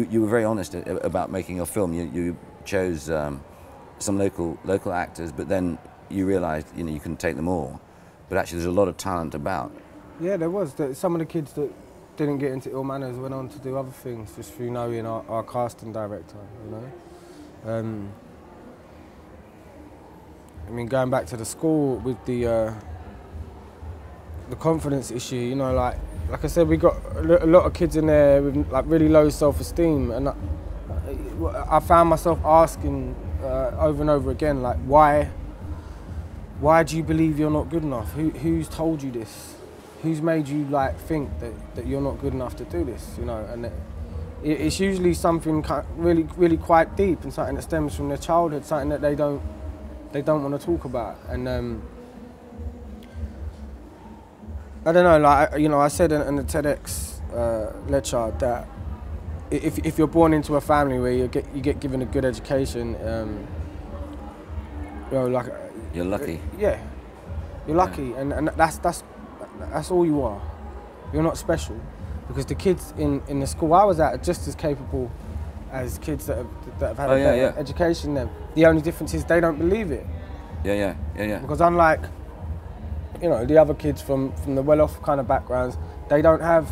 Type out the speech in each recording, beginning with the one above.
you were very honest about making your film. You chose some local actors, but then you realised you couldn't take them all. But actually, there's a lot of talent about. Yeah, there was. Some of the kids that didn't get into Ill Manors went on to do other things just through knowing our casting director. I mean, going back to the school with the confidence issue, like I said, we got a lot of kids in there with like really low self-esteem, and I found myself asking over and over again, like, why do you believe you're not good enough? Who's told you this? Who's made you like think that you're not good enough to do this? And it's usually something really quite deep and something that stems from their childhood, something that they don't want to talk about. And I don't know, like I said in the TEDx lecture that if you're born into a family where you get given a good education, like you're lucky. Yeah, you're lucky, and that's all you are. You're not special, because the kids in the school I was at are just as capable as kids that have had a better education than them. The only difference is they don't believe it. Yeah. Because unlike the other kids from the well-off kind of backgrounds, they don't have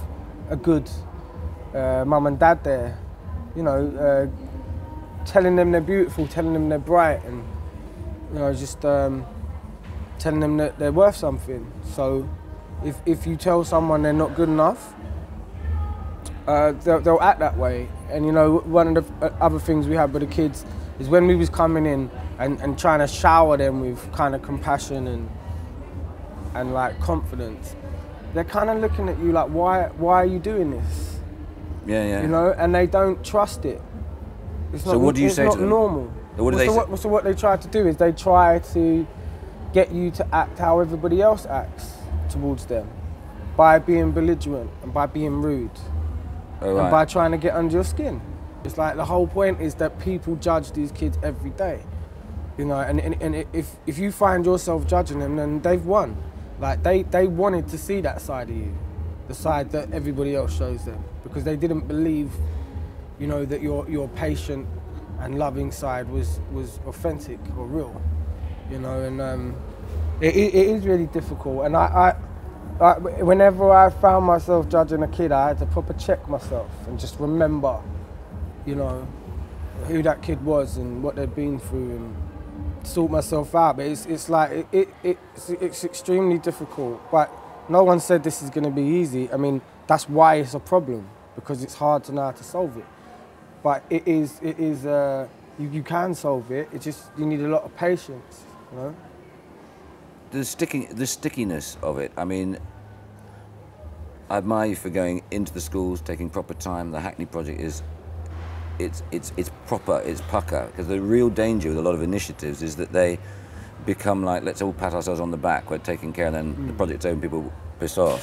a good mum and dad there, telling them they're beautiful, telling them they're bright, and just telling them that they're worth something. So if you tell someone they're not good enough, they'll act that way. And one of the other things we had with the kids is when we was coming in and trying to shower them with kind of compassion and like confidence, they're kind of looking at you like, why are you doing this? Yeah. And they don't trust it. It's so what do you say to them? It's not normal. What do they say? So what they try to do is they try to get you to act how everybody else acts towards them, by being belligerent and by being rude, and by trying to get under your skin. It's like the whole point is that people judge these kids every day, and if you find yourself judging them, then they've won. Like they wanted to see that side of you, the side that everybody else shows them, because they didn't believe, that your patient and loving side was authentic or real, and it is really difficult. And I whenever I found myself judging a kid, I had to proper check myself and just remember, who that kid was and what they'd been through, and sort myself out. But it's like it's extremely difficult. But no one said this is going to be easy. I mean, that's why it's a problem, because it's hard to know how to solve it. But it is you can solve it. It's just you need a lot of patience, The stickiness of it. I mean, I admire you for going into the schools, taking proper time. The Hackney project it's proper, it's pucker. Because the real danger with a lot of initiatives is that they become like, let's all pat ourselves on the back, we're taking care, and then the project's over, people piss off.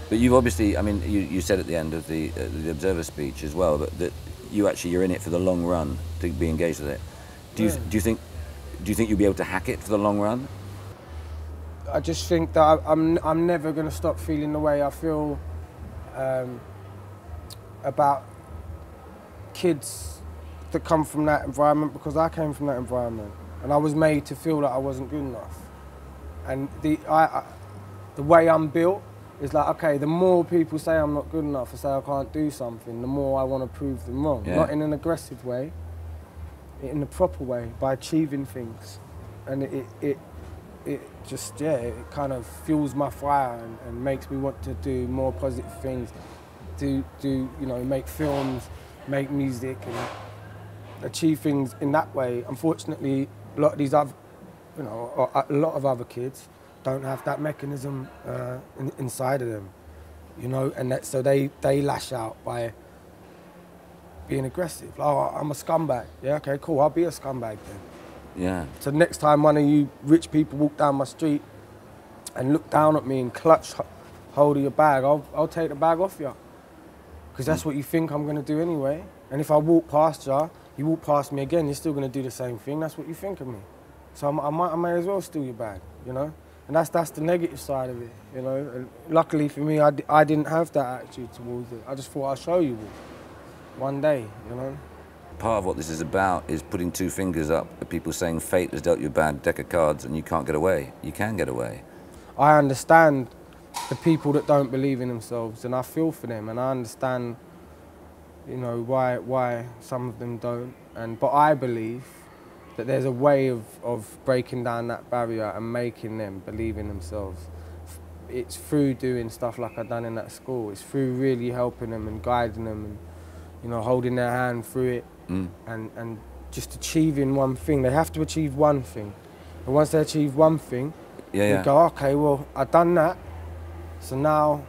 But you've obviously, I mean, you said at the end of the Observer speech as well, that you're in it for the long run, to be engaged with it. Do you think you'll be able to hack it for the long run? I just think that I'm never going to stop feeling the way I feel about kids that come from that environment, because I came from that environment and I was made to feel that I wasn't good enough. And the way I'm built is like, okay, the more people say I'm not good enough or say I can't do something, the more I want to prove them wrong. Yeah. Not in an aggressive way, in the proper way, by achieving things. And it just, it kind of fuels my fire and makes me want to do more positive things, make films, make music, and achieve things in that way. Unfortunately, a lot of these other, a lot of other kids don't have that mechanism inside of them, and so they lash out by being aggressive. Like, oh, I'm a scumbag. Yeah, okay, cool, I'll be a scumbag then. Yeah. So next time one of you rich people walk down my street and look down at me and clutch hold of your bag, I'll take the bag off you. Because that's what you think I'm going to do anyway. And if I walk past you walk past me again, you're still going to do the same thing. That's what you think of me. So I may as well steal your bag, And that's the negative side of it, And luckily for me, I didn't have that attitude towards it. I just thought I'll show you all. one day, you know. Part of what this is about is putting two fingers up at people saying fate has dealt you a bad deck of cards and you can't get away. You can get away. I understand the people that don't believe in themselves, and I feel for them, and I understand, you know, why some of them don't. But I believe that there's a way of breaking down that barrier and making them believe in themselves. It's through doing stuff like I've done in that school. It's through really helping them and guiding them and, you know, holding their hand through it and just achieving one thing. They have to achieve one thing. And once they achieve one thing, they go, okay, well, I've done that. So now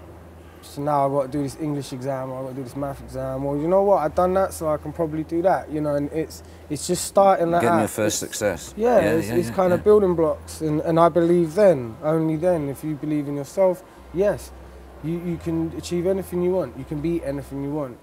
I've got to do this English exam, or I've got to do this math exam. Well, you know what, I've done that, so I can probably do that, you know, and it's just starting that Getting your first success. Yeah, it's kind of building blocks, and I believe then, only then, if you believe in yourself, yes, you can achieve anything you want, you can be anything you want.